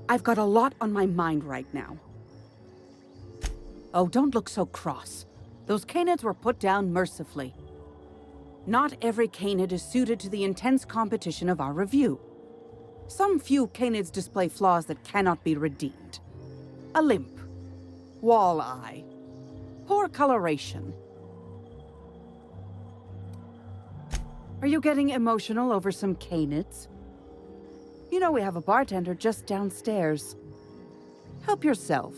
I've got a lot on my mind right now. Oh, don't look so cross. Those Canids were put down mercifully. Not every Canid is suited to the intense competition of our review. Some few Canids display flaws that cannot be redeemed. A limp, wall eye, poor coloration. Are you getting emotional over some Canids? You know we have a bartender just downstairs. Help yourself.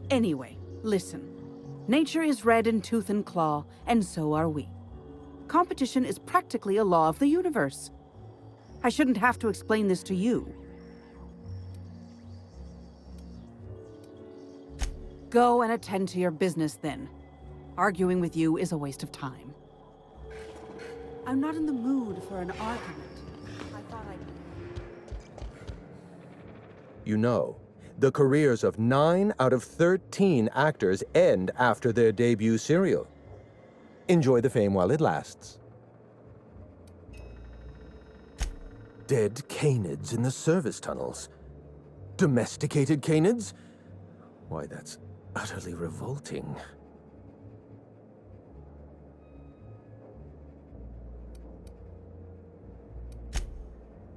Anyway, listen. Nature is red in tooth and claw, and so are we. Competition is practically a law of the universe. I shouldn't have to explain this to you. Go and attend to your business then. Arguing with you is a waste of time. I'm not in the mood for an argument. I thought You know, the careers of 9 out of 13 actors end after their debut serial. Enjoy the fame while it lasts. Dead Canids in the service tunnels. Domesticated Canids? Why, that's utterly revolting.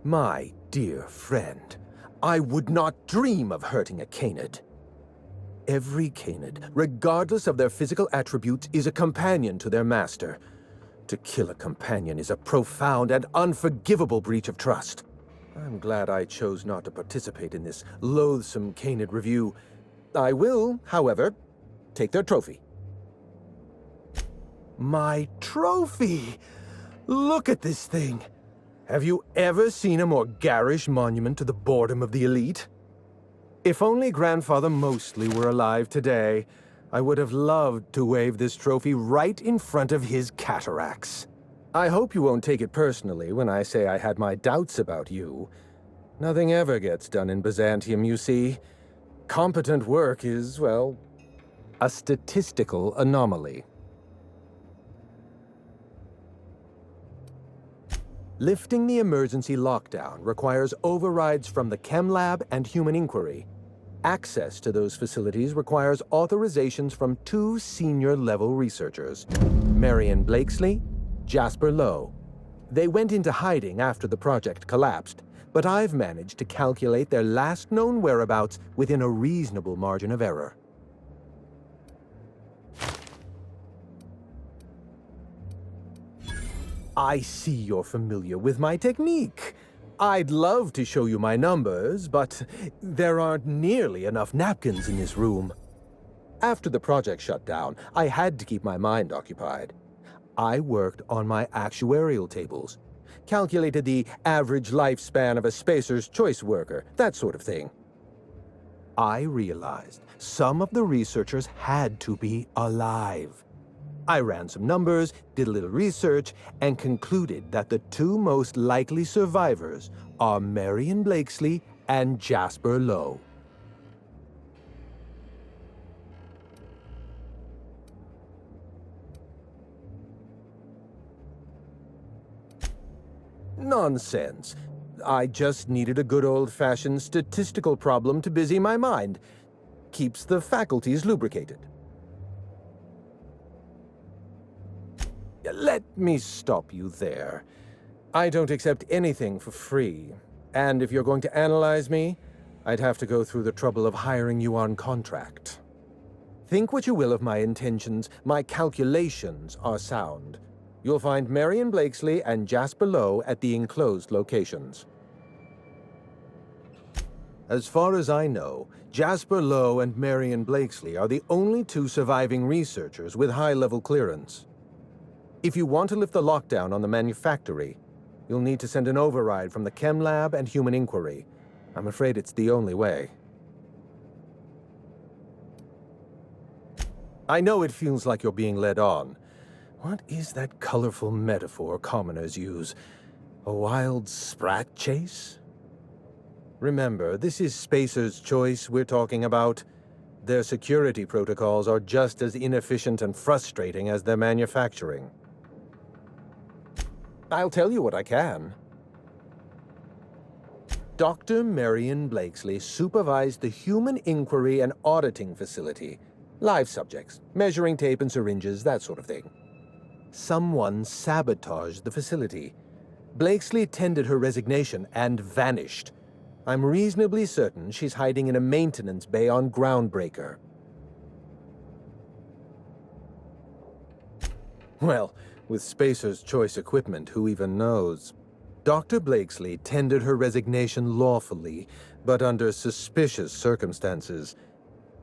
My dear friend, I would not dream of hurting a Canid. Every Canid, regardless of their physical attributes, is a companion to their master. To kill a companion is a profound and unforgivable breach of trust. I'm glad I chose not to participate in this loathsome Canid review. I will, however, take their trophy. My trophy! Look at this thing! Have you ever seen a more garish monument to the boredom of the elite? If only Grandfather Mostly were alive today, I would have loved to wave this trophy right in front of his cataracts. I hope you won't take it personally when I say I had my doubts about you. Nothing ever gets done in Byzantium, you see. Competent work is, well, a statistical anomaly. Lifting the emergency lockdown requires overrides from the Chem Lab and Human Inquiry. Access to those facilities requires authorizations from 2 senior-level researchers, Marion Blakesley, Jasper Lowe. They went into hiding after the project collapsed, but I've managed to calculate their last known whereabouts within a reasonable margin of error. I see you're familiar with my technique. I'd love to show you my numbers, but there aren't nearly enough napkins in this room. After the project shut down, I had to keep my mind occupied. I worked on my actuarial tables, calculated the average lifespan of a Spacer's Choice worker, that sort of thing. I realized some of the researchers had to be alive. I ran some numbers, did a little research, and concluded that the 2 most likely survivors are Marion Blakesley and Jasper Lowe. Nonsense. I just needed a good old-fashioned statistical problem to busy my mind. Keeps the faculties lubricated. Let me stop you there. I don't accept anything for free. And if you're going to analyze me, I'd have to go through the trouble of hiring you on contract. Think what you will of my intentions, my calculations are sound. You'll find Marion Blakesley and Jasper Lowe at the enclosed locations. As far as I know, Jasper Lowe and Marion Blakesley are the only 2 surviving researchers with high-level clearance. If you want to lift the lockdown on the manufactory, you'll need to send an override from the Chem Lab and Human Inquiry. I'm afraid it's the only way. I know it feels like you're being led on. What is that colorful metaphor commoners use? A wild sprat chase? Remember, this is Spacer's Choice we're talking about. Their security protocols are just as inefficient and frustrating as their manufacturing. I'll tell you what I can. Dr. Marion Blakesley supervised the Human Inquiry and Auditing Facility. Live subjects, measuring tape and syringes, that sort of thing. Someone sabotaged the facility. Blakesley tendered her resignation and vanished. I'm reasonably certain she's hiding in a maintenance bay on Groundbreaker. Well, with Spacer's choice equipment, who even knows? Dr. Blakesley tendered her resignation lawfully, but under suspicious circumstances.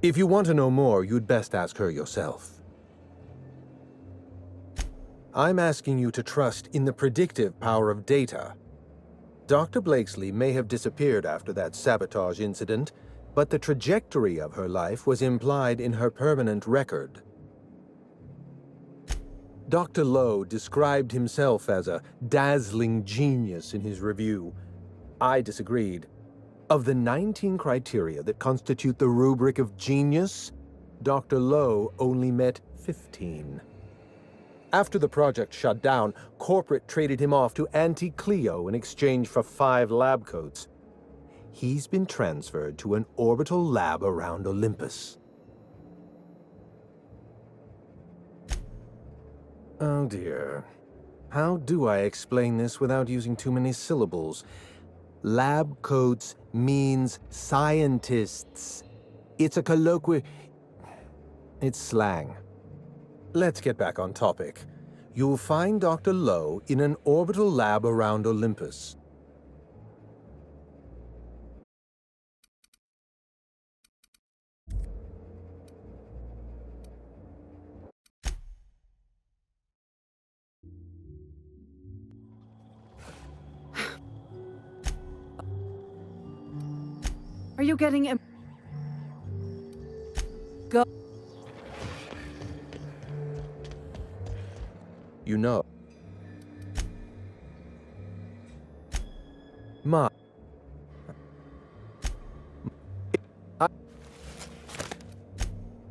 If you want to know more, you'd best ask her yourself. I'm asking you to trust in the predictive power of data. Dr. Blakesley may have disappeared after that sabotage incident, but the trajectory of her life was implied in her permanent record. Dr. Lowe described himself as a dazzling genius in his review. I disagreed. Of the 19 criteria that constitute the rubric of genius, Dr. Lowe only met 15. After the project shut down, corporate traded him off to Auntie Cleo in exchange for 5 lab coats. He's been transferred to an orbital lab around Olympus. Oh dear. How do I explain this without using too many syllables? Lab coats means scientists. It's a colloquial... It's slang. Let's get back on topic. You'll find Dr. Lowe in an orbital lab around Olympus. Are you getting him? Go. You know. Ma.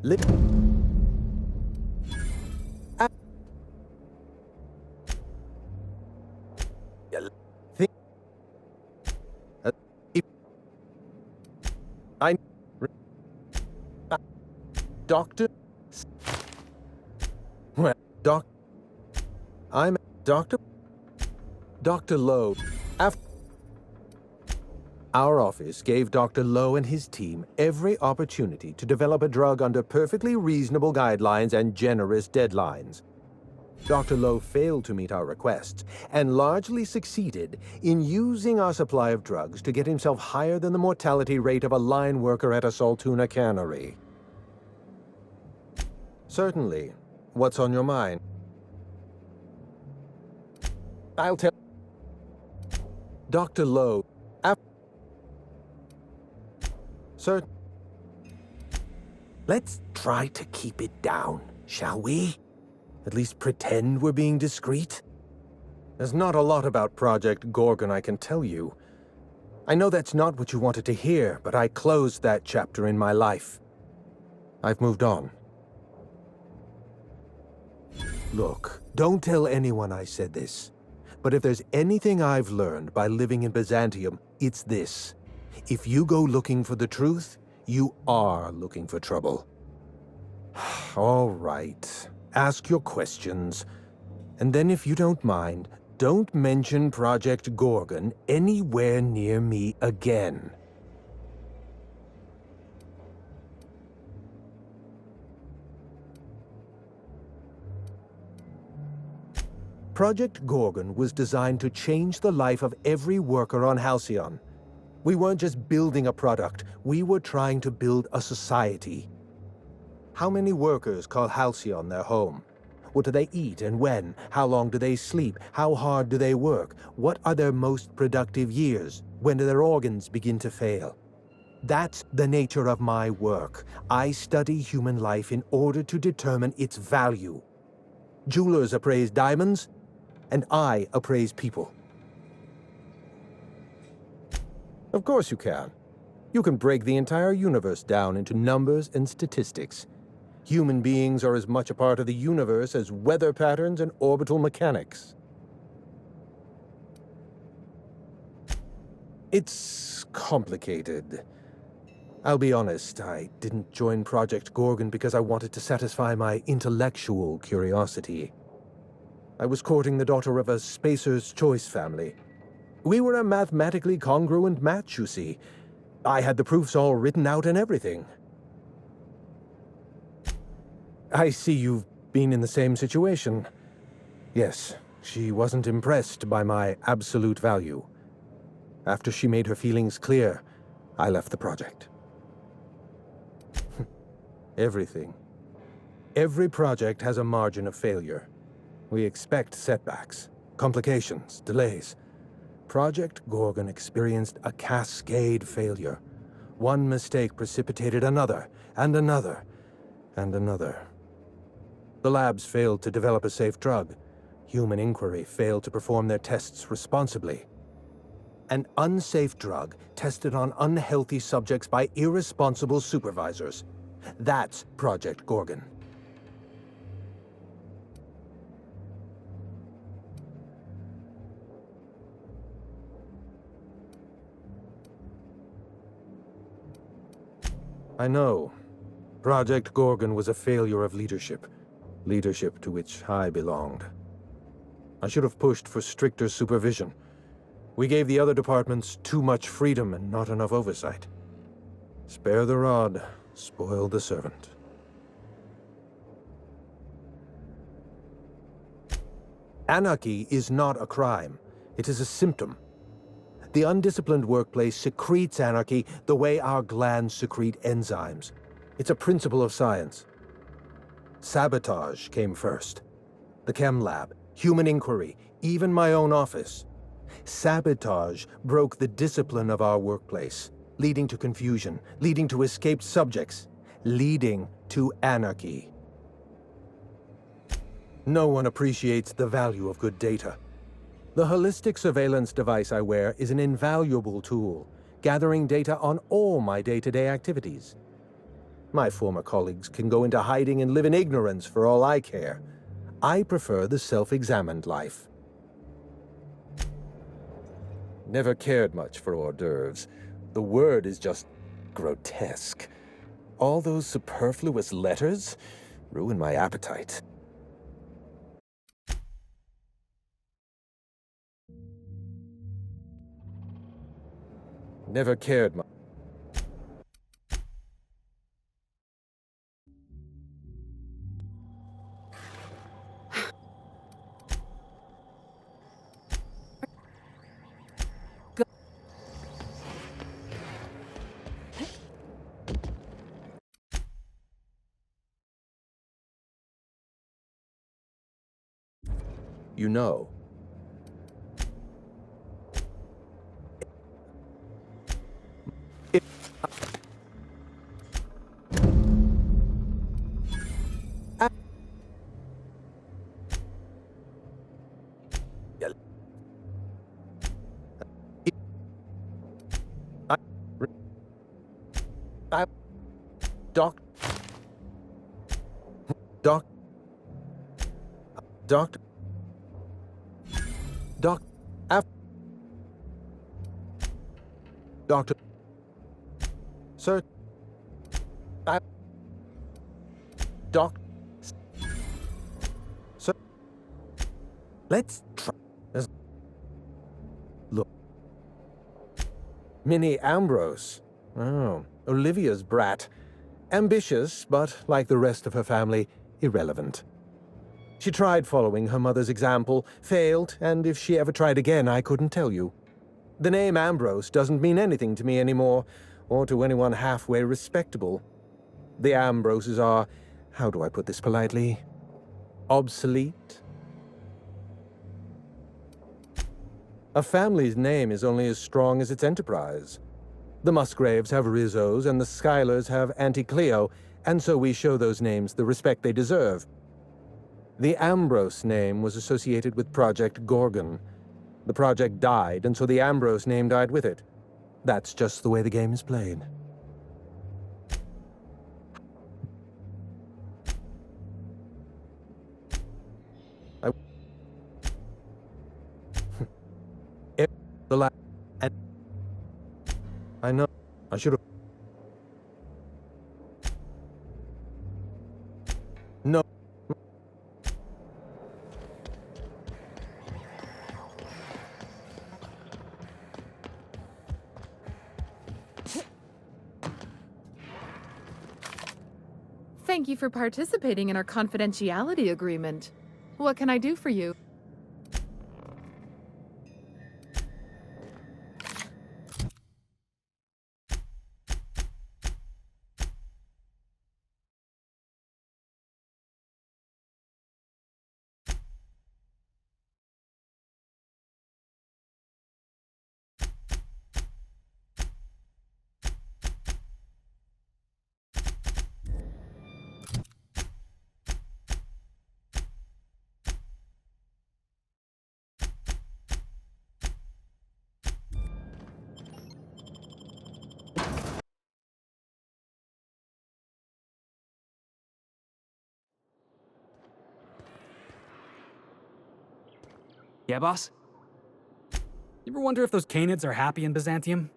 Lip. Doctor? Well, I'm Dr. Dr. Lowe. Our office gave Dr. Lowe and his team every opportunity to develop a drug under perfectly reasonable guidelines and generous deadlines. Dr. Lowe failed to meet our requests and largely succeeded in using our supply of drugs to get himself higher than the mortality rate of a line worker at a Saltuna cannery. Certainly. What's on your mind? I'll tell... Dr. Lowe... Sir... Let's try to keep it down, shall we? At least pretend we're being discreet? There's not a lot about Project Gorgon I can tell you. I know that's not what you wanted to hear, but I closed that chapter in my life. I've moved on. Look, don't tell anyone I said this. But if there's anything I've learned by living in Byzantium, it's this. If you go looking for the truth, you are looking for trouble. All right. Ask your questions. And then if you don't mind, don't mention Project Gorgon anywhere near me again. Project Gorgon was designed to change the life of every worker on Halcyon. We weren't just building a product, we were trying to build a society. How many workers call Halcyon their home? What do they eat and when? How long do they sleep? How hard do they work? What are their most productive years? When do their organs begin to fail? That's the nature of my work. I study human life in order to determine its value. Jewelers appraise diamonds, and I appraise people. Of course you can. You can break the entire universe down into numbers and statistics. Human beings are as much a part of the universe as weather patterns and orbital mechanics. It's complicated. I'll be honest, I didn't join Project Gorgon because I wanted to satisfy my intellectual curiosity. I was courting the daughter of a Spacer's Choice family. We were a mathematically congruent match, you see. I had the proofs all written out and everything. I see you've been in the same situation. Yes, she wasn't impressed by my absolute value. After she made her feelings clear, I left the project. Everything. Every project has a margin of failure. We expect setbacks, complications, delays. Project Gorgon experienced a cascade failure. One mistake precipitated another, and another, and another. The labs failed to develop a safe drug. Human Inquiry failed to perform their tests responsibly. An unsafe drug tested on unhealthy subjects by irresponsible supervisors. That's Project Gorgon. I know. Project Gorgon was a failure of leadership. Leadership to which I belonged. I should have pushed for stricter supervision. We gave the other departments too much freedom and not enough oversight. Spare the rod, spoil the servant. Anarchy is not a crime. It is a symptom. The undisciplined workplace secretes anarchy the way our glands secrete enzymes. It's a principle of science. Sabotage came first. The chem lab, Human Inquiry, even my own office. Sabotage broke the discipline of our workplace, leading to confusion, leading to escaped subjects, leading to anarchy. No one appreciates the value of good data. The holistic surveillance device I wear is an invaluable tool, gathering data on all my day-to-day activities. My former colleagues can go into hiding and live in ignorance for all I care. I prefer the self-examined life. Never cared much for hors d'oeuvres. The word is just grotesque. All those superfluous letters ruin my appetite. Never cared much. You know. Doc. Doc. Doc. Doc. Doctor. Sir. Doc. Sir. Let's try. Look. Minnie Ambrose. Oh, Olivia's brat. Ambitious, but like the rest of her family, irrelevant. She tried following her mother's example, failed, and if she ever tried again, I couldn't tell you. The name Ambrose doesn't mean anything to me anymore, or to anyone halfway respectable. The Ambroses are, how do I put this politely, obsolete? A family's name is only as strong as its enterprise. The Musgraves have Rizzos, and the Schuyler's have Auntie Cleo, and so we show those names the respect they deserve. The Ambrose name was associated with Project Gorgon. The project died, and so the Ambrose name died with it. That's just the way the game is played. The I know. I should have. No. Thank you for participating in our confidentiality agreement. What can I do for you? Yeah, boss? You ever wonder if those Canids are happy in Byzantium?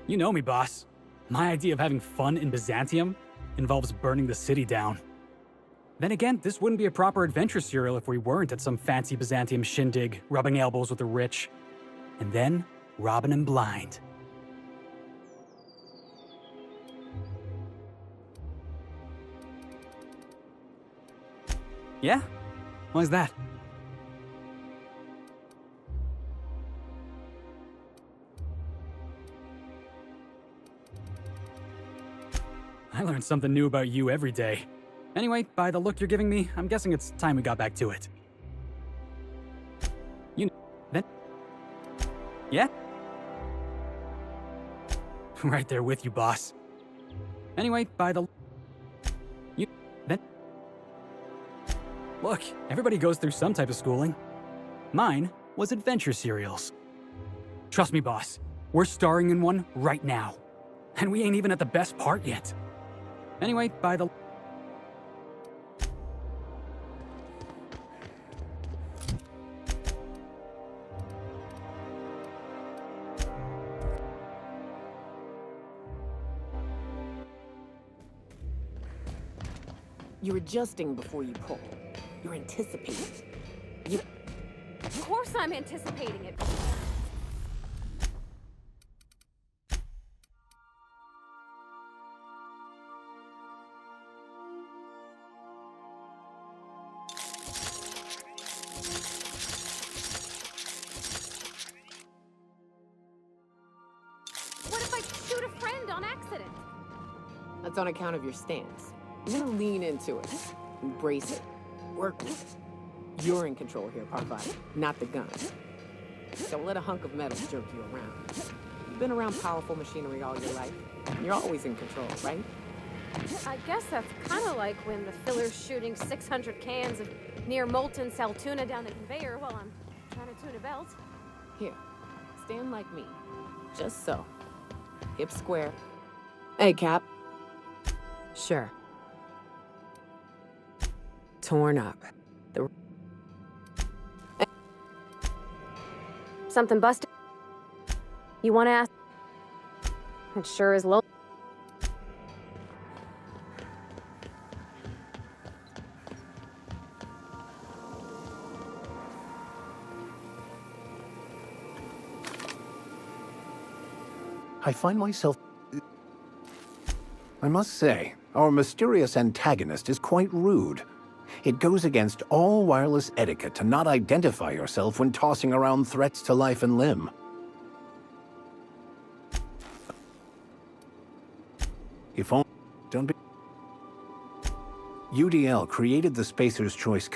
You know me, boss. My idea of having fun in Byzantium involves burning the city down. Then again, this wouldn't be a proper adventure serial if we weren't at some fancy Byzantium shindig, rubbing elbows with the rich. And then, robbing them blind. Yeah? Why's that? I learn something new about you every day. Anyway, by the look you're giving me, I'm guessing it's time we got back to it. Then... Yeah? Right there with you, boss. Anyway, by the... Then... Look, everybody goes through some type of schooling. Mine was adventure serials. Trust me, boss. We're starring in one right now. And we ain't even at the best part yet. Anyway, by the... You're adjusting before you pull. You're anticipating. Of course I'm anticipating it. What if I shoot a friend on accident? That's on account of your stance. You're gonna lean into it. Embrace it. Work with it. You're in control here, Parvati, not the gun. Don't let a hunk of metal jerk you around. You've been around powerful machinery all your life. You're always in control, right? I guess that's kind of like when the filler's shooting 600 cans of near molten sal tuna down the conveyor while I'm trying to tune a belt. Here, stand like me. Just so. Hips square. Hey, Cap. Sure. Torn up. Something busted? You want to ask? It sure is low. I find myself... I must say, our mysterious antagonist is quite rude. It goes against all wireless etiquette to not identify yourself when tossing around threats to life and limb. If only... Don't be... UDL created the Spacer's Choice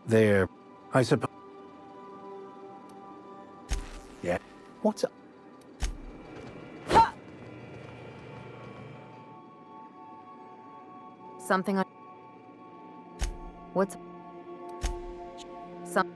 There... I suppose... Yeah. What's up? Something on... What's... Some...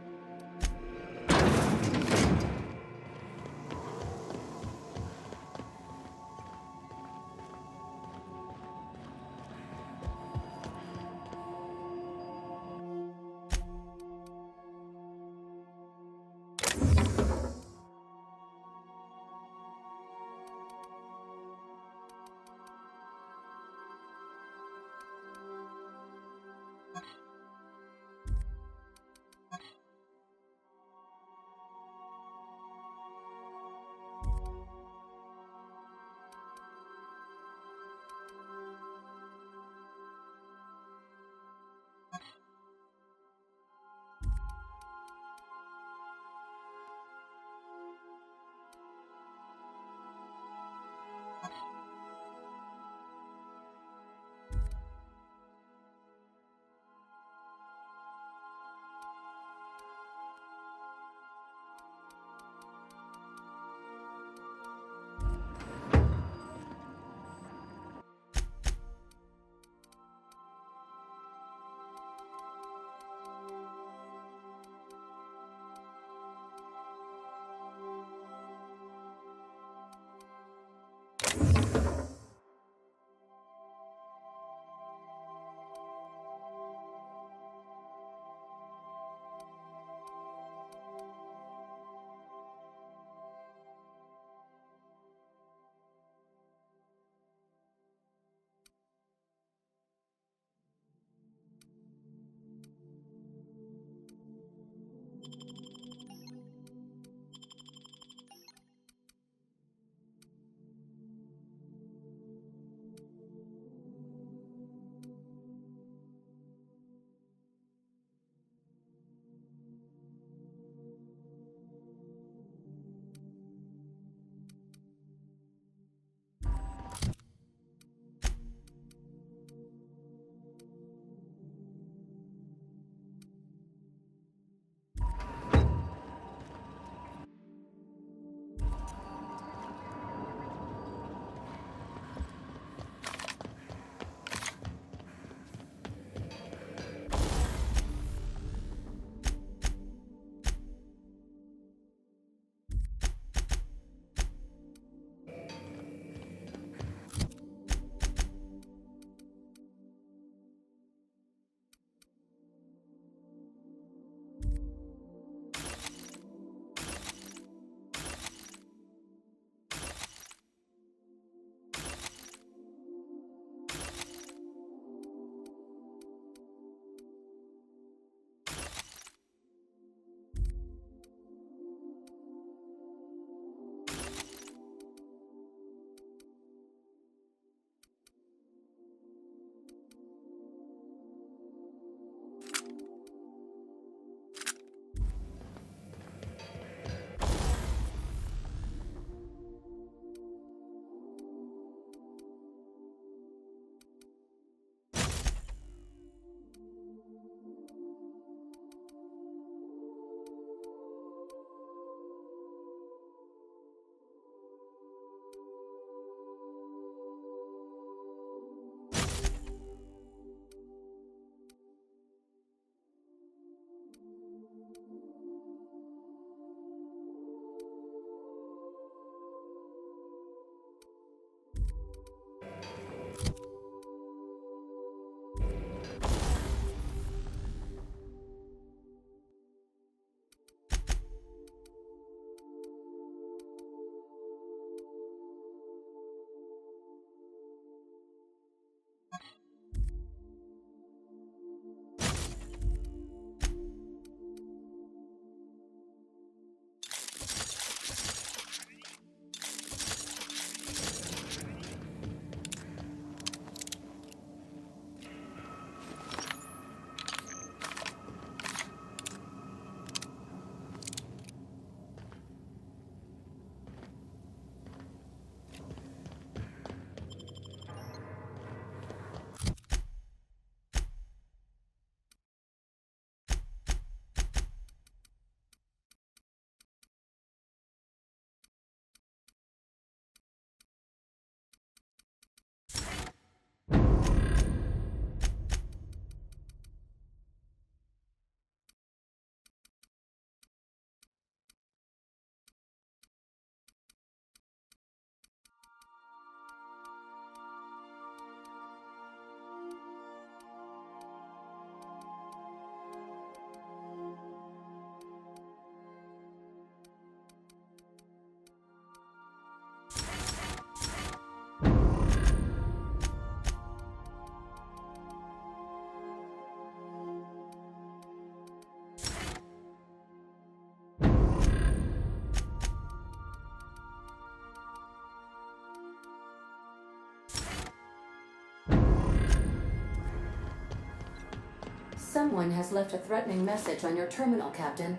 Someone has left a threatening message on your terminal, Captain.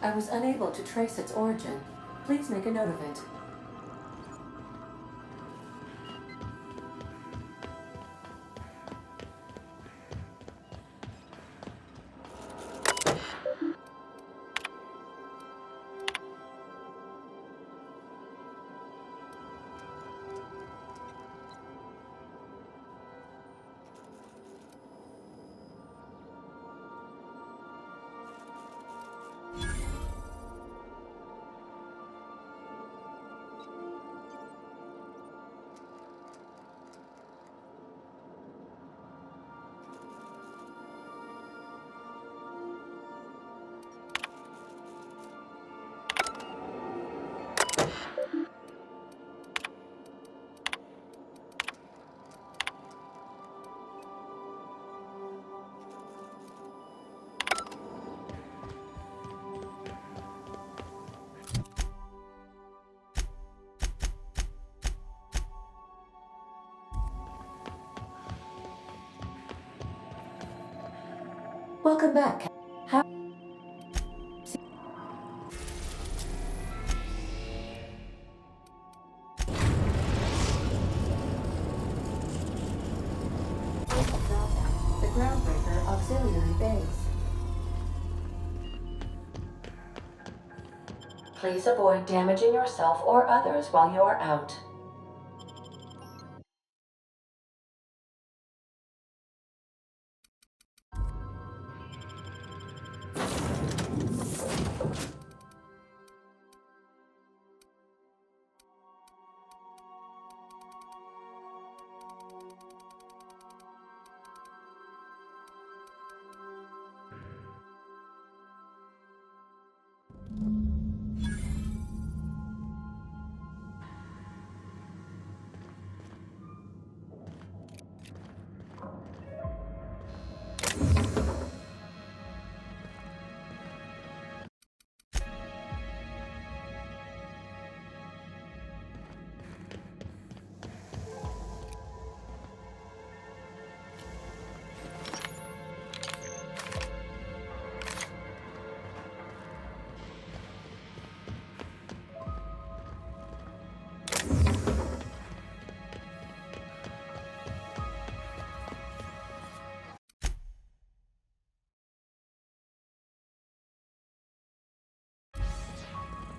I was unable to trace its origin. Please make a note of it. Welcome back. How the Groundbreaker Auxiliary Base. Please avoid damaging yourself or others while you are out.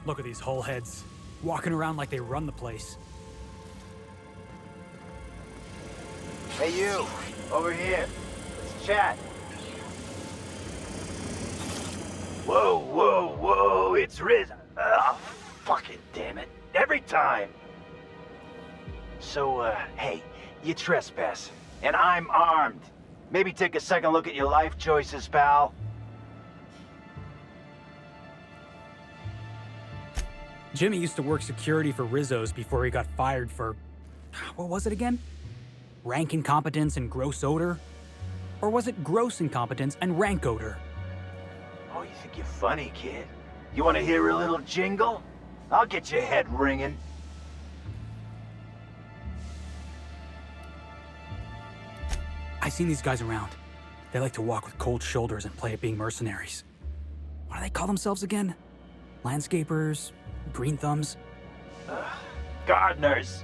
Look at these whole heads, walking around like they run the place. Hey you, over here. Let's chat. Whoa, whoa, whoa, it's Riz. Oh, fucking damn it. Every time. So, hey, you trespass, and I'm armed. Maybe take a second look at your life choices, pal. Jimmy used to work security for Rizzo's before he got fired for... what was it again? Rank incompetence and gross odor? Or was it gross incompetence and rank odor? Oh, you think you're funny, kid? You want to hear a little jingle? I'll get your head ringing. I've seen these guys around. They like to walk with cold shoulders and play at being mercenaries. What do they call themselves again? Landscapers? Green thumbs? Gardeners.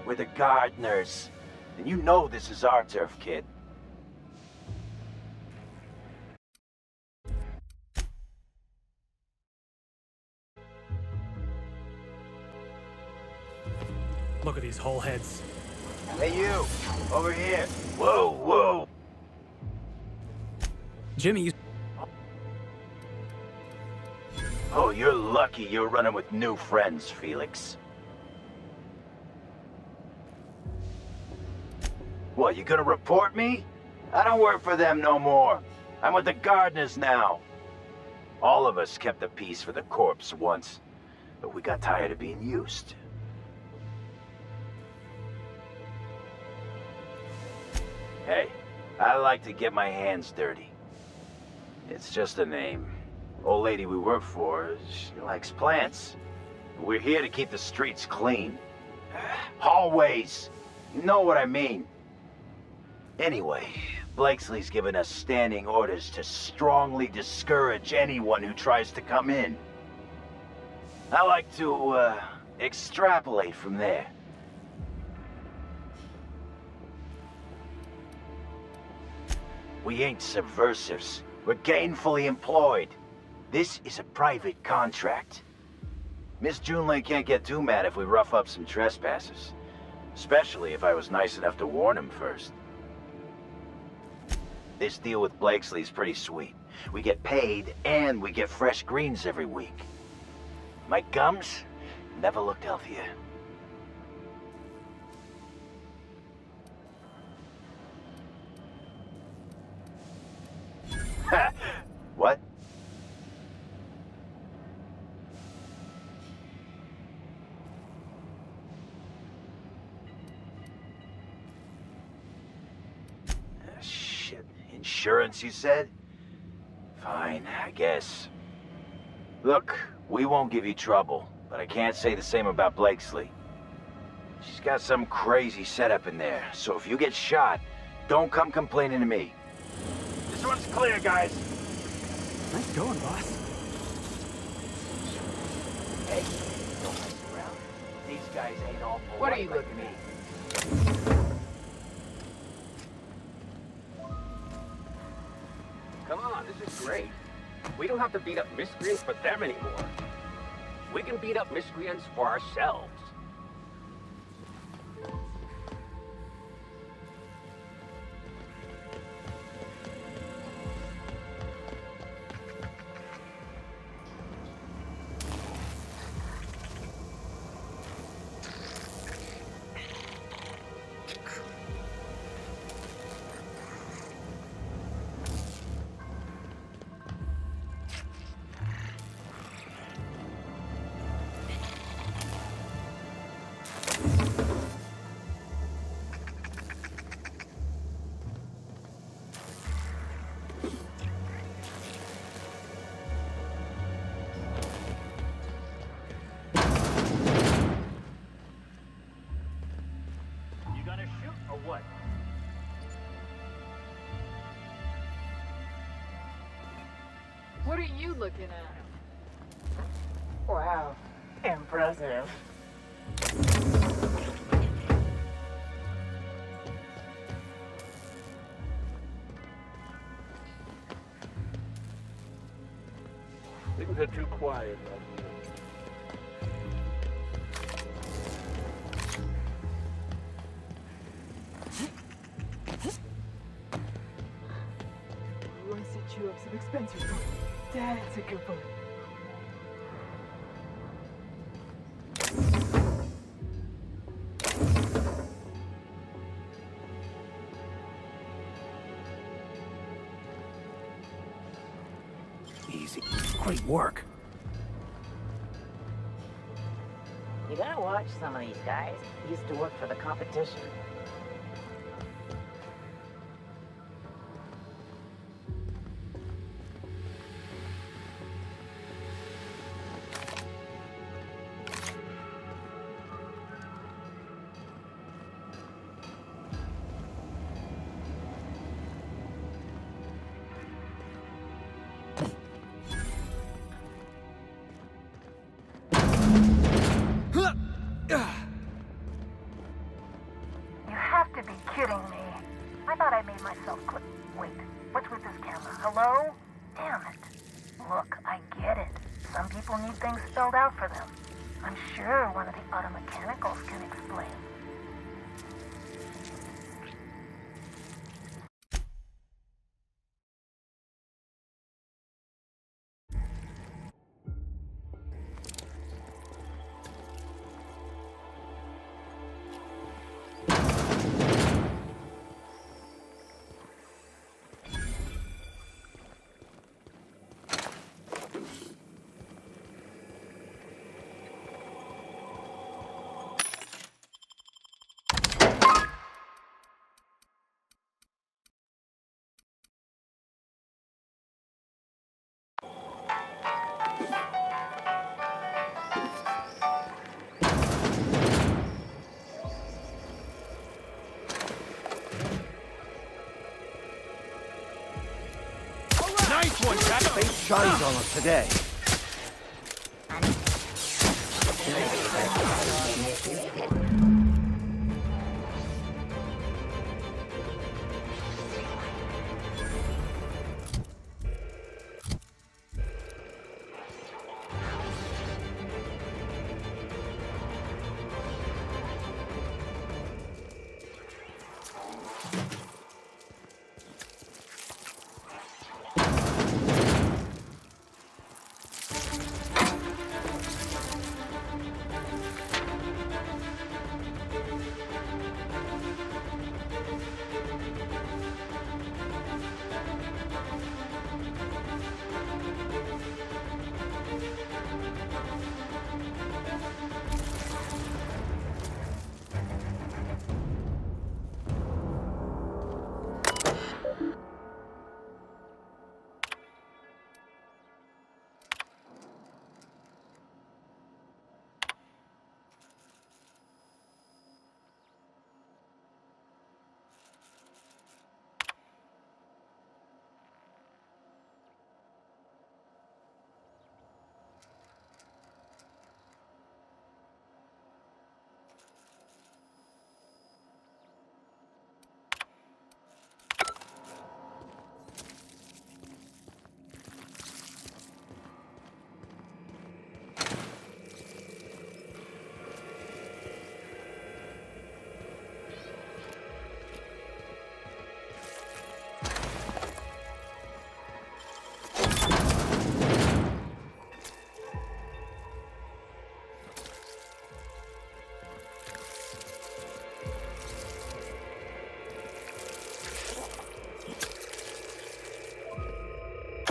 We're the gardeners. And you know this is our turf, kid. Look at these whole heads. Hey you, over here. Whoa, whoa. Jimmy used... Oh, you're lucky you're running with new friends, Felix. What, you gonna report me? I don't work for them no more. I'm with the gardeners now. All of us kept the peace for the corpse once, but we got tired of being used. Hey, I like to get my hands dirty. It's just a name. Old lady we work for, she likes plants. We're here to keep the streets clean. Hallways. You know what I mean. Anyway, Blakesley's given us standing orders to strongly discourage anyone who tries to come in. I like to, extrapolate from there. We ain't subversives. We're gainfully employed. This is a private contract. Miss Junlei can't get too mad if we rough up some trespassers. Especially if I was nice enough to warn him first. This deal with Blakesley's pretty sweet. We get paid, and we get fresh greens every week. My gums never looked healthier. What? Shit. Insurance, you said? Fine, I guess. Look, we won't give you trouble, but I can't say the same about Blakesley. She's got some crazy setup in there, so if you get shot, don't come complaining to me. This one's clear, guys. Nice going, boss. Hey, don't mess around. These guys ain't all polite. What are you like looking me? Come on, this is great. We don't have to beat up miscreants for them anymore. We can beat up miscreants for ourselves. What? What are you looking at? Wow, impressive. Things are too quiet. I set you up some expensive food. That's a good one. Easy. Great work. You gotta watch some of these guys. Used to work for the competition. You have to be kidding me. I thought I made myself click. Wait, what's with this camera? Hello? Damn it. Look, I get it. Some people need things spelled out for them. I'm sure one of the auto mechanicals can explain. Fate shines on us today.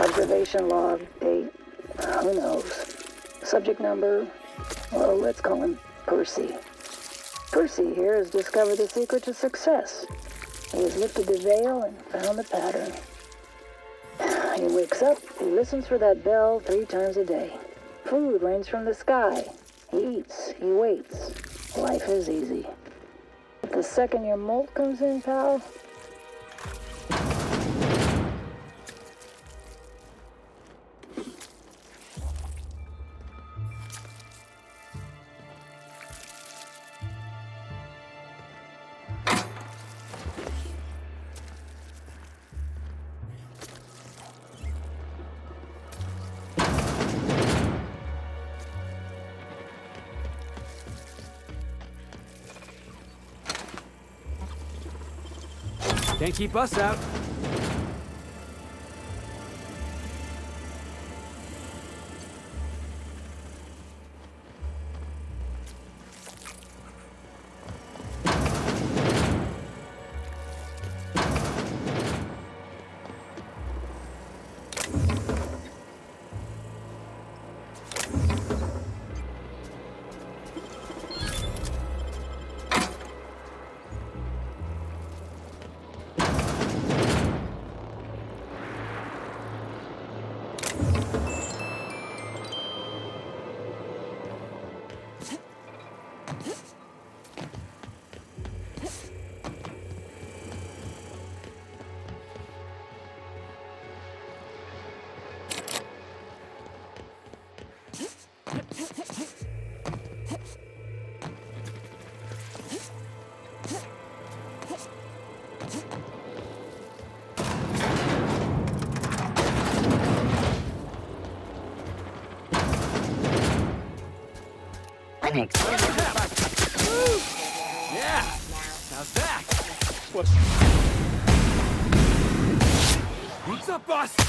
Observation log, date, who knows. Subject number, well, let's call him Percy. Percy here has discovered the secret to success. He has lifted the veil and found the pattern. He wakes up, he listens for that bell 3 times a day. Food rains from the sky. He eats, he waits. Life is easy. But the second your molt comes in, pal, Can't keep us out. Yeah! How's that? What? What's up, boss?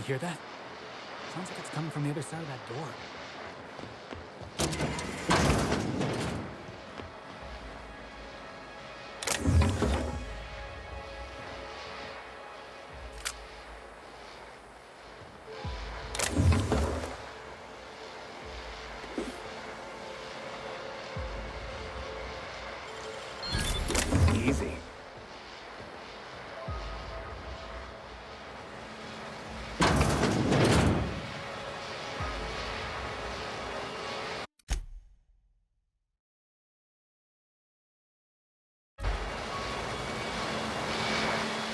hear that? Sounds like it's coming from the other side of that door. Easy.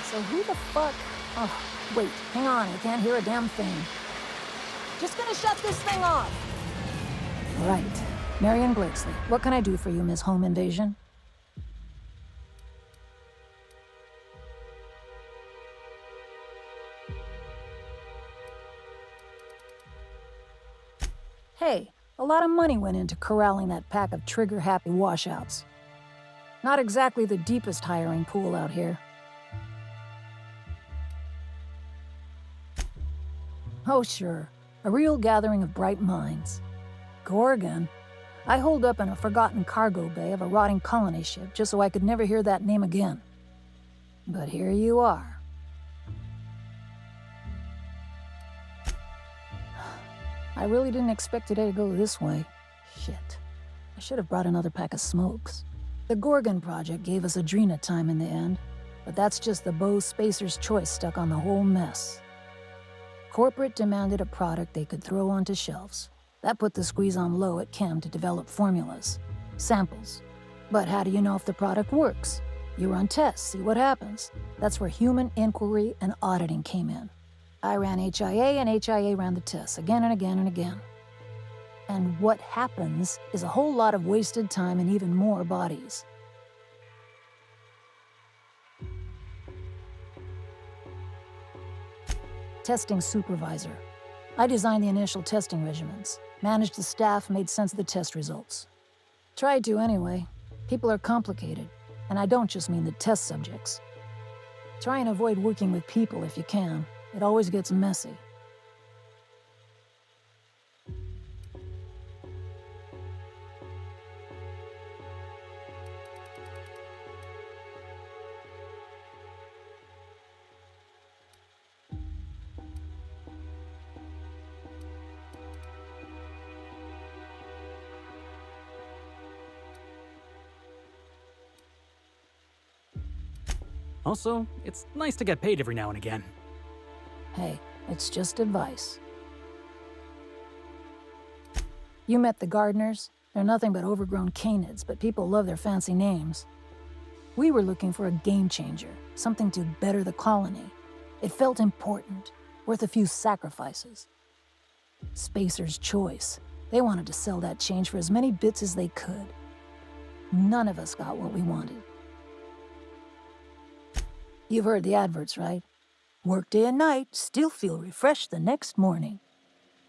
So who the fuck? Oh, wait, hang on, I can't hear a damn thing. Just gonna shut this thing off. Right. Marion Blakesley, what can I do for you, Miss Home Invasion? Hey, a lot of money went into corralling that pack of trigger-happy washouts. Not exactly the deepest hiring pool out here. Oh, sure. A real gathering of bright minds. Gorgon? I holed up in a forgotten cargo bay of a rotting colony ship just so I could never hear that name again. But here you are. I really didn't expect today to go this way. Shit. I should have brought another pack of smokes. The Gorgon project gave us Adrena time in the end, but that's just the Bose Spacer's choice stuck on the whole mess. Corporate demanded a product they could throw onto shelves. That put the squeeze on low at Chem to develop formulas, samples. But how do you know if the product works? You run tests, see what happens. That's where human inquiry and auditing came in. I ran HIA, and HIA ran the tests again and again and again. And what happens is a whole lot of wasted time and even more bodies. Testing supervisor. I designed the initial testing regimens, managed the staff, made sense of the test results. Tried to anyway. People are complicated, and I don't just mean the test subjects. Try and avoid working with people if you can. It always gets messy. Also, it's nice to get paid every now and again. Hey, it's just advice. You met the Gardeners? They're nothing but overgrown canids, but people love their fancy names. We were looking for a game changer, something to better the colony. It felt important, worth a few sacrifices. Spacer's choice. They wanted to sell that change for as many bits as they could. None of us got what we wanted. You've heard the adverts, right? Work day and night, still feel refreshed the next morning.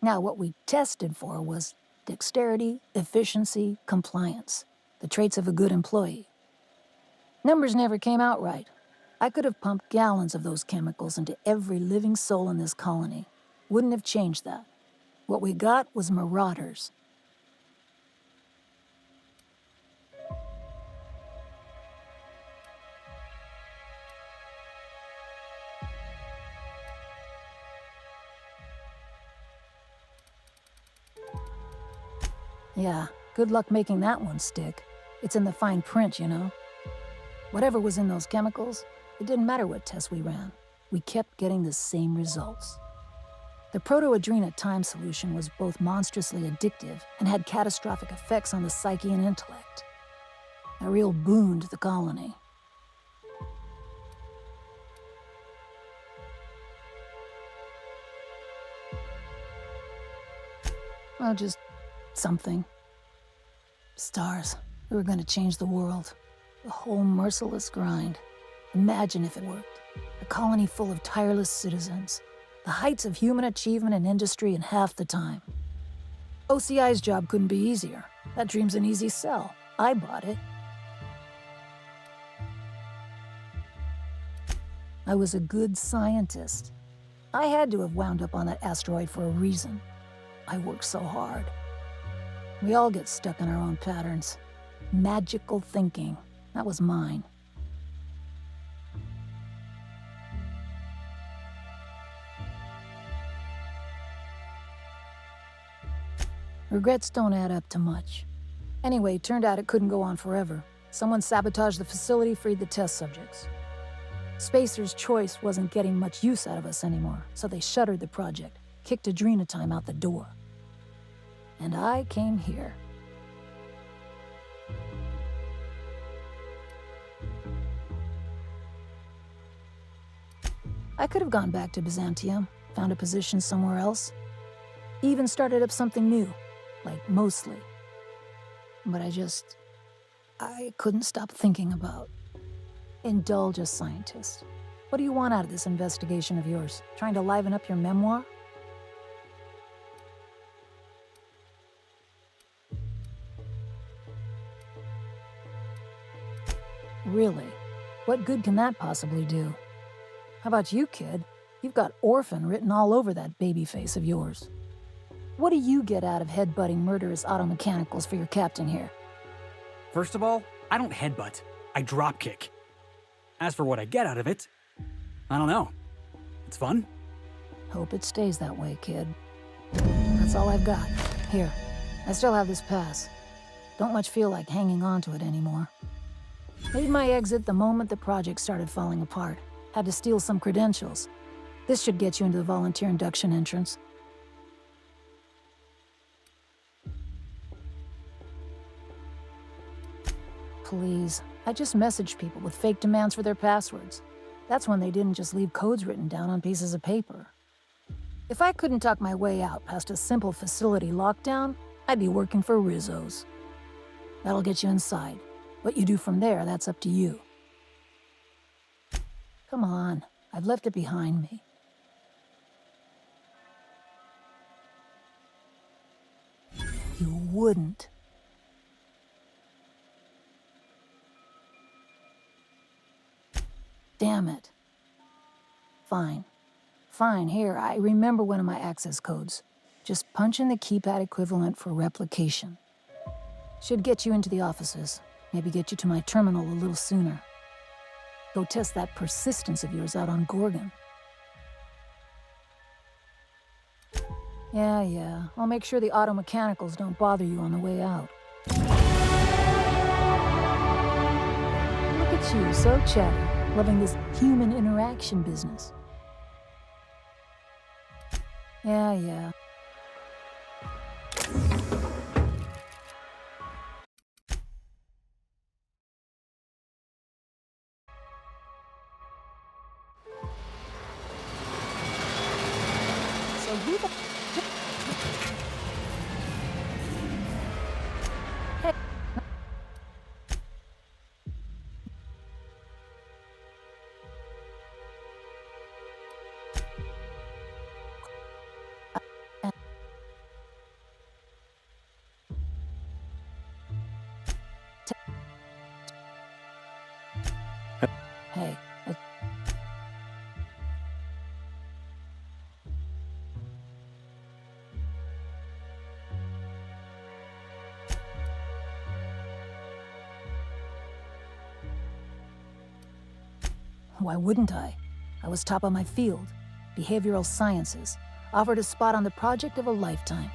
Now, what we tested for was dexterity, efficiency, compliance, the traits of a good employee. Numbers never came out right. I could have pumped gallons of those chemicals into every living soul in this colony. Wouldn't have changed that. What we got was marauders. Yeah, good luck making that one stick. It's in the fine print, you know. Whatever was in those chemicals, it didn't matter what tests we ran. We kept getting the same results. The Proto-Adrena time solution was both monstrously addictive and had catastrophic effects on the psyche and intellect. A real boon to the colony. Well, just something. Stars. We were going to change the world. The whole merciless grind. Imagine if it worked. A colony full of tireless citizens. The heights of human achievement and industry in half the time. OCI's job couldn't be easier. That dream's an easy sell. I bought it. I was a good scientist. I had to have wound up on that asteroid for a reason. I worked so hard. We all get stuck in our own patterns. Magical thinking. That was mine. Regrets don't add up to much. Anyway, turned out it couldn't go on forever. Someone sabotaged the facility, freed the test subjects. Spacer's Choice wasn't getting much use out of us anymore, so they shuttered the project, kicked Adrenatime out the door. And I came here. I could have gone back to Byzantium, found a position somewhere else, even started up something new, like Mostly. But I couldn't stop thinking about. Indulge a scientist. What do you want out of this investigation of yours? Trying to liven up your memoir? Really? What good can that possibly do? How about you, kid? You've got orphan written all over that baby face of yours. What do you get out of headbutting murderous automechanicals for your captain here? First of all, I don't headbutt. I dropkick. As for what I get out of it, I don't know. It's fun. Hope it stays that way, kid. That's all I've got. Here, I still have this pass. Don't much feel like hanging on to it anymore. Made my exit the moment the project started falling apart. Had to steal some credentials. This should get you into the volunteer induction entrance. Please, I just messaged people with fake demands for their passwords. That's when they didn't just leave codes written down on pieces of paper. If I couldn't talk my way out past a simple facility lockdown, I'd be working for Rizzo's. That'll get you inside. What you do from there, that's up to you. Come on, I've left it behind me. You wouldn't. Damn it. Fine. Fine, here, I remember one of my access codes. Just punch in the keypad equivalent for replication. Should get you into the offices. Maybe get you to my terminal a little sooner. Go test that persistence of yours out on Gorgon. Yeah. I'll make sure the automechanicals don't bother you on the way out. Look at you, so chatty, loving this human interaction business. Yeah. So who the... Hey. Hey. Why wouldn't I? I was top of my field, behavioral sciences, offered a spot on the project of a lifetime.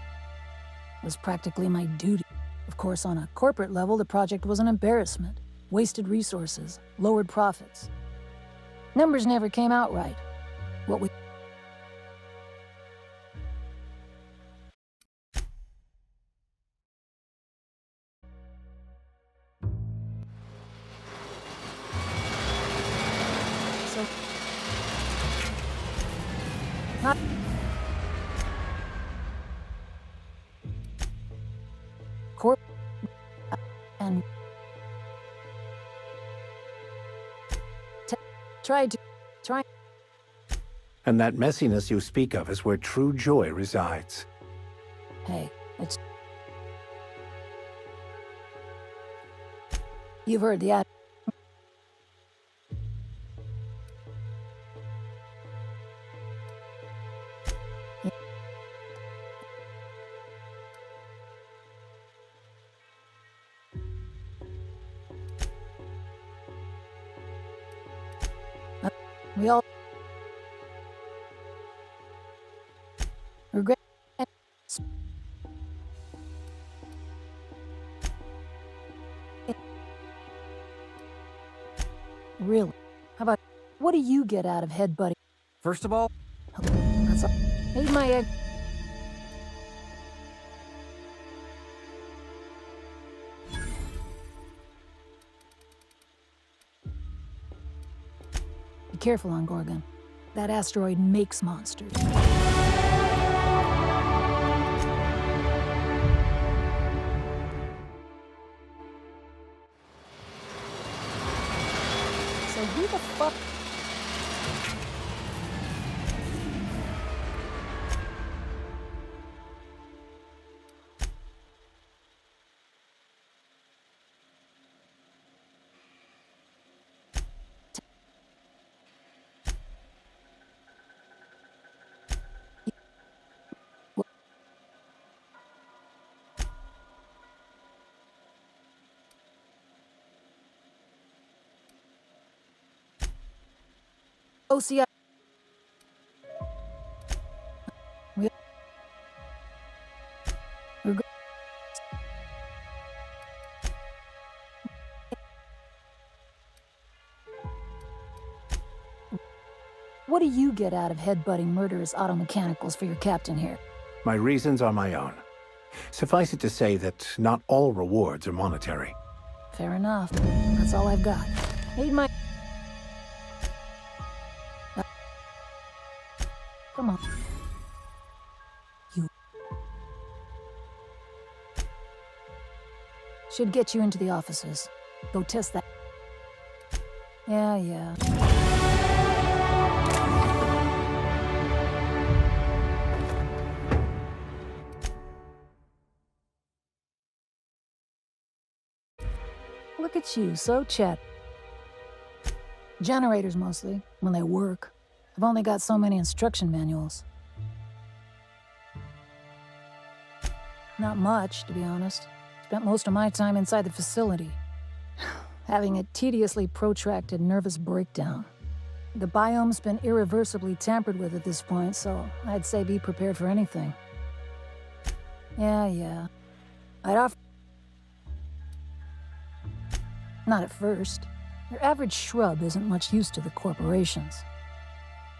It was practically my duty. Of course, on a corporate level, the project was an embarrassment. Wasted resources, lowered profits. Numbers never came out right. What we... So... Not... Corp... And... Try... And that messiness you speak of is where true joy resides. Hey, it's... You've heard the ad... We all regret. Really? How about what do you get out of headbutting? First of all, That's all. Made my egg. Be careful on Gorgon. That asteroid makes monsters. So who the fuck? OCI. We're go- What do you get out of headbutting murderous auto mechanicals for your captain here? My reasons are my own. Suffice it to say that not all rewards are monetary. Fair enough. That's all I've got. Made my... Come on. You... Should get you into the offices. Go test that. Yeah. Look at you, so chat. Generators mostly, when they work. I've only got so many instruction manuals. Not much, to be honest. Spent most of my time inside the facility, having a tediously protracted nervous breakdown. The biome's been irreversibly tampered with at this point, so I'd say be prepared for anything. Yeah. I'd offer... Not at first. Your average shrub isn't much use to the corporations.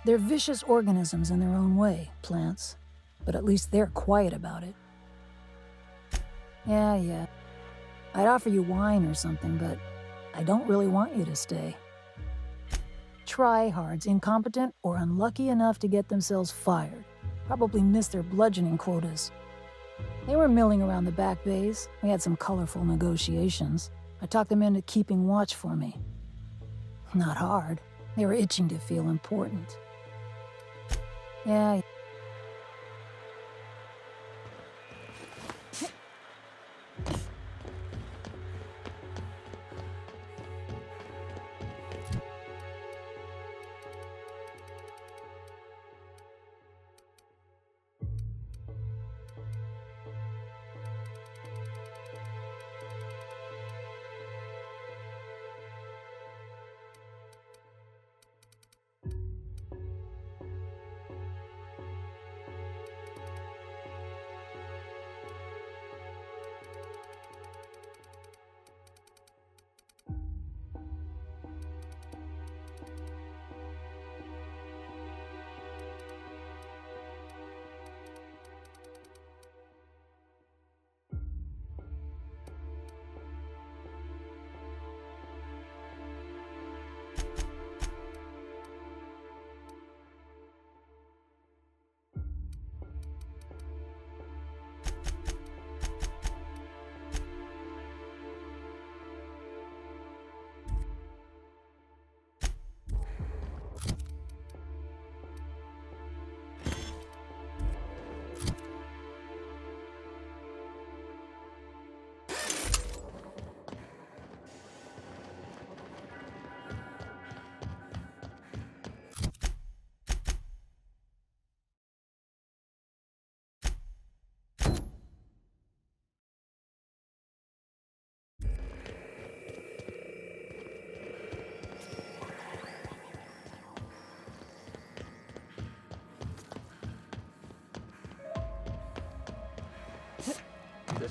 They're vicious organisms in their own way, plants. But at least they're quiet about it. Yeah. I'd offer you wine or something, but I don't really want you to stay. Tryhards, incompetent or unlucky enough to get themselves fired. Probably missed their bludgeoning quotas. They were milling around the back bays. We had some colorful negotiations. I talked them into keeping watch for me. Not hard. They were itching to feel important. Yeah.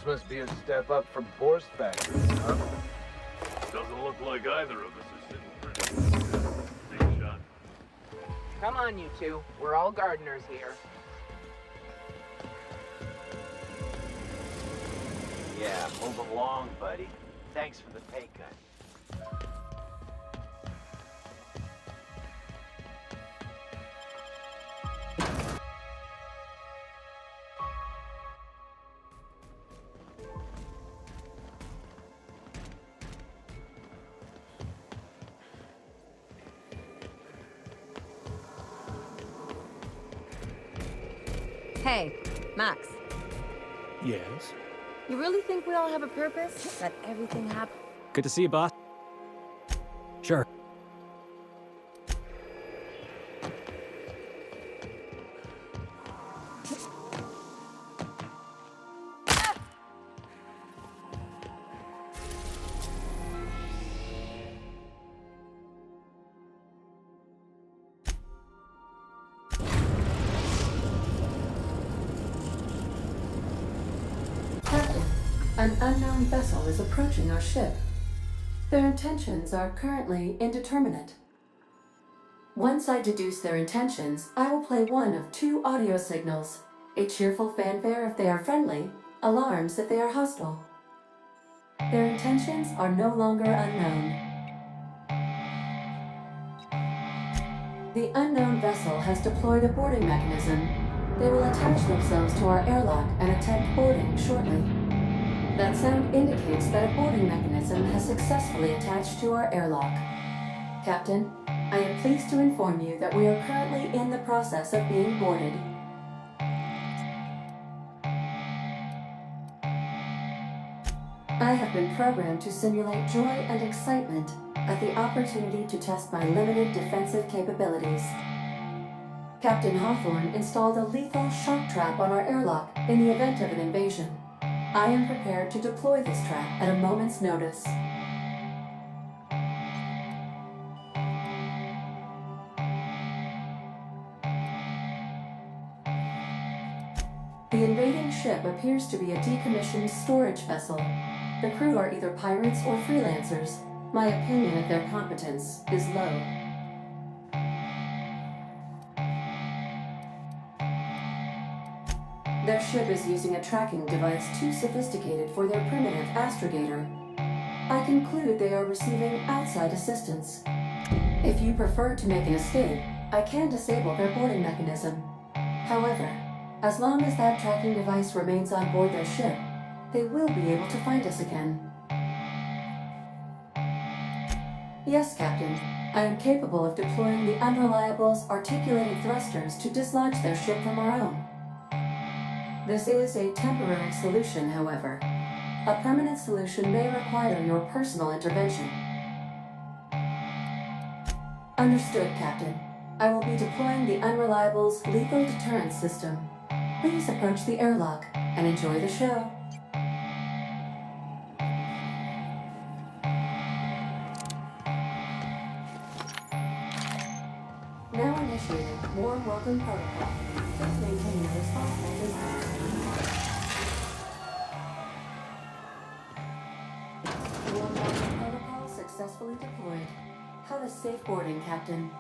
must be a step up from Boar's factory, huh? Doesn't look like either of us is sitting pretty. Big shot. Come on, you two. We're all gardeners here. Yeah, move along, buddy. Thanks for the pay cut. Hey, Max. Yes? You really think we all have a purpose? That everything happens? Good to see you, boss. Sure. Captain, an unknown vessel is approaching our ship. Their intentions are currently indeterminate. Once I deduce their intentions, I will play one of two audio signals. A cheerful fanfare if they are friendly, alarms if they are hostile. Their intentions are no longer unknown. The unknown vessel has deployed a boarding mechanism. They will attach themselves to our airlock and attempt boarding shortly. That sound indicates that a boarding mechanism has successfully attached to our airlock. Captain, I am pleased to inform you that we are currently in the process of being boarded. I have been programmed to simulate joy and excitement at the opportunity to test my limited defensive capabilities. Captain Hawthorne installed a lethal shock trap on our airlock in the event of an invasion. I am prepared to deploy this trap at a moment's notice. The invading ship appears to be a decommissioned storage vessel. The crew are either pirates or freelancers. My opinion of their competence is low. Their ship is using a tracking device too sophisticated for their primitive astrogator. I conclude they are receiving outside assistance. If you prefer to make an escape, I can disable their boarding mechanism. However, as long as that tracking device remains on board their ship, they will be able to find us again. Yes, Captain. I am capable of deploying the Unreliable's articulated thrusters to dislodge their ship from our own. This is a temporary solution, however. A permanent solution may require your personal intervention. Understood, Captain. I will be deploying the Unreliable's lethal deterrence system. Please approach the airlock and enjoy the show. Now initiating warm welcome protocol. Please maintain your responsible distance. Warm welcome protocol successfully deployed. Have a safe boarding, Captain.